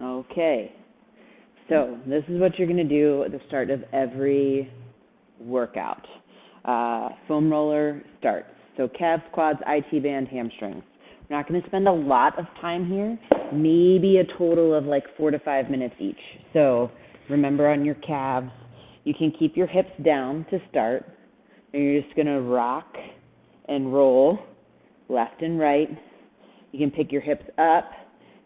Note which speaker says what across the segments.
Speaker 1: Okay, so this is what you're going to do at the start of every workout. Foam roller starts. So calves, quads, IT band, hamstrings. We're not going to spend a lot of time here, maybe a total of like 4 to 5 minutes each. So remember on your calves, you can keep your hips down to start, and you're just going to rock and roll left and right. You can pick your hips up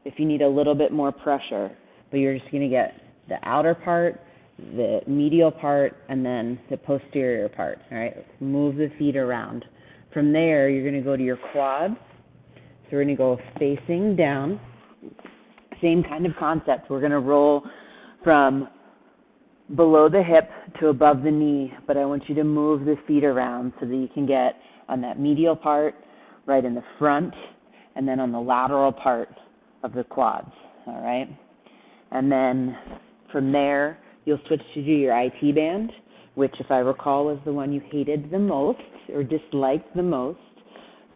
Speaker 1: if you need a little bit more pressure, but you're just going to get the outer part, the medial part, and then the posterior part, all right? Move the feet around. From there, you're going to go to your quads. So we're going to go facing down. Same kind of concept. We're going to roll from below the hip to above the knee, but I want you to move the feet around so that you can get on that medial part, right in the front, and then on the lateral part of the quads, all right? And then from there, you'll switch to do your IT band, which, if I recall, is the one you hated the most or disliked the most.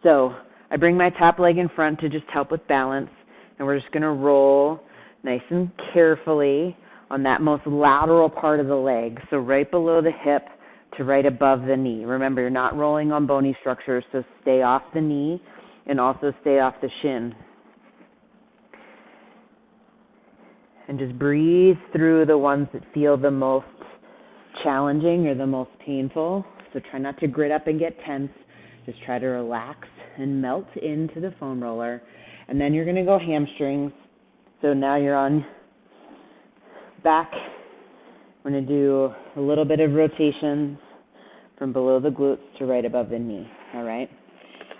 Speaker 1: So I bring my top leg in front to just help with balance, and we're just going to roll nice and carefully on that most lateral part of the leg, so right below the hip to right above the knee. Remember, you're not rolling on bony structures, so stay off the knee and also stay off the shin. And just breathe through the ones that feel the most challenging or the most painful. So try not to grit up and get tense. Just try to relax and melt into the foam roller. And then you're going to go hamstrings. So now you're on back. We're going to do a little bit of rotation from below the glutes to right above the knee, all right?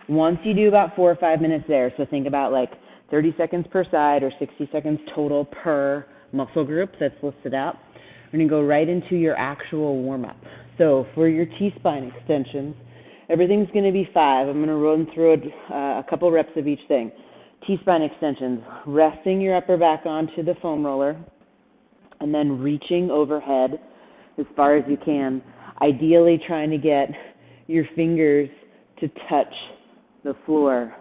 Speaker 1: Once you do about 4 or 5 minutes there, so think about like 30 seconds per side or 60 seconds total per muscle group that's listed out. We're going to go right into your actual warm-up. So for your T-spine extensions, everything's going to be 5. I'm going to run through a couple reps of each thing. T-spine extensions, resting your upper back onto the foam roller and then reaching overhead as far as you can, ideally trying to get your fingers to touch the floor.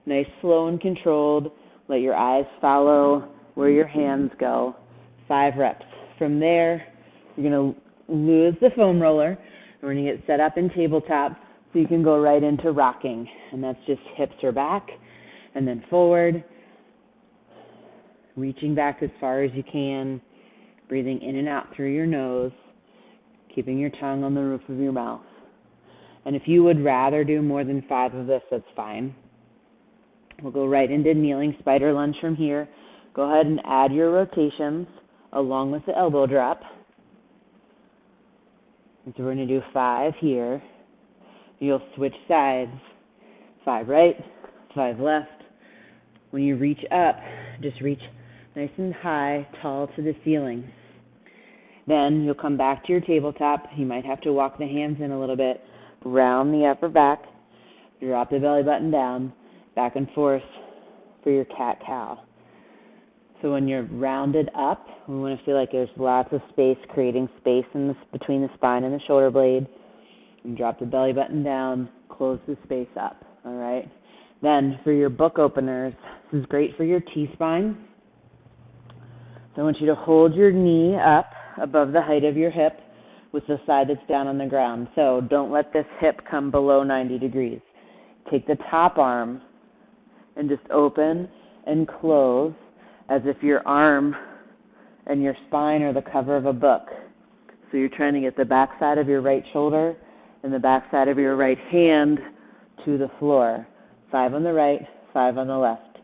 Speaker 1: Nice, slow, and controlled. Let your eyes follow where your hands go. 5 reps. From there, you're going to lose the foam roller, and we're going to get set up in tabletop so you can go right into rocking. And that's just hips are back and then forward, reaching back as far as you can, breathing in and out through your nose, keeping your tongue on the roof of your mouth. And if you would rather do more than 5 of this, that's fine. We'll go right into kneeling spider lunge from here. Go ahead and add your rotations along with the elbow drop. And so we're going to do 5 here. You'll switch sides. 5 right, 5 left. When you reach up, just reach nice and high, tall to the ceiling. Then you'll come back to your tabletop. You might have to walk the hands in a little bit. Round the upper back. Drop the belly button down. Back and forth for your cat-cow. So when you're rounded up, we want to feel like there's lots of space, creating space between the spine and the shoulder blade. And drop the belly button down, close the space up, all right? Then for your book openers, this is great for your T-spine. So I want you to hold your knee up above the height of your hip with the side that's down on the ground. So don't let this hip come below 90 degrees. Take the top arm and just open and close as if your arm and your spine are the cover of a book. So you're trying to get the back side of your right shoulder and the back side of your right hand to the floor. 5 on the right, 5 on the left.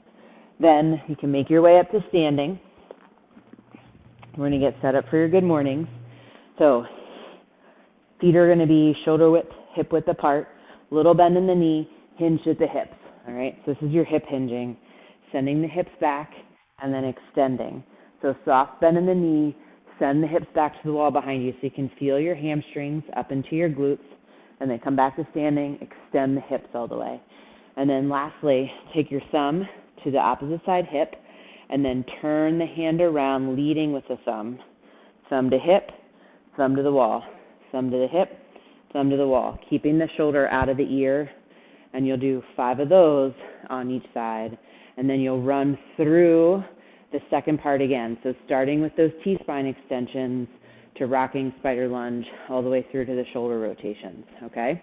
Speaker 1: Then you can make your way up to standing. We're going to get set up for your good mornings. So feet are going to be shoulder width, hip width apart, little bend in the knee, hinged at the hips. All right, so this is your hip hinging, sending the hips back and then extending. So soft bend in the knee, send the hips back to the wall behind you so you can feel your hamstrings up into your glutes, and then come back to standing, extend the hips all the way. And then lastly, take your thumb to the opposite side hip, and then turn the hand around, leading with the thumb. Thumb to hip, thumb to the wall, thumb to the hip, thumb to the wall, keeping the shoulder out of the ear. And you'll do 5 of those on each side. And then you'll run through the second part again. So starting with those T-spine extensions to rocking spider lunge all the way through to the shoulder rotations, okay?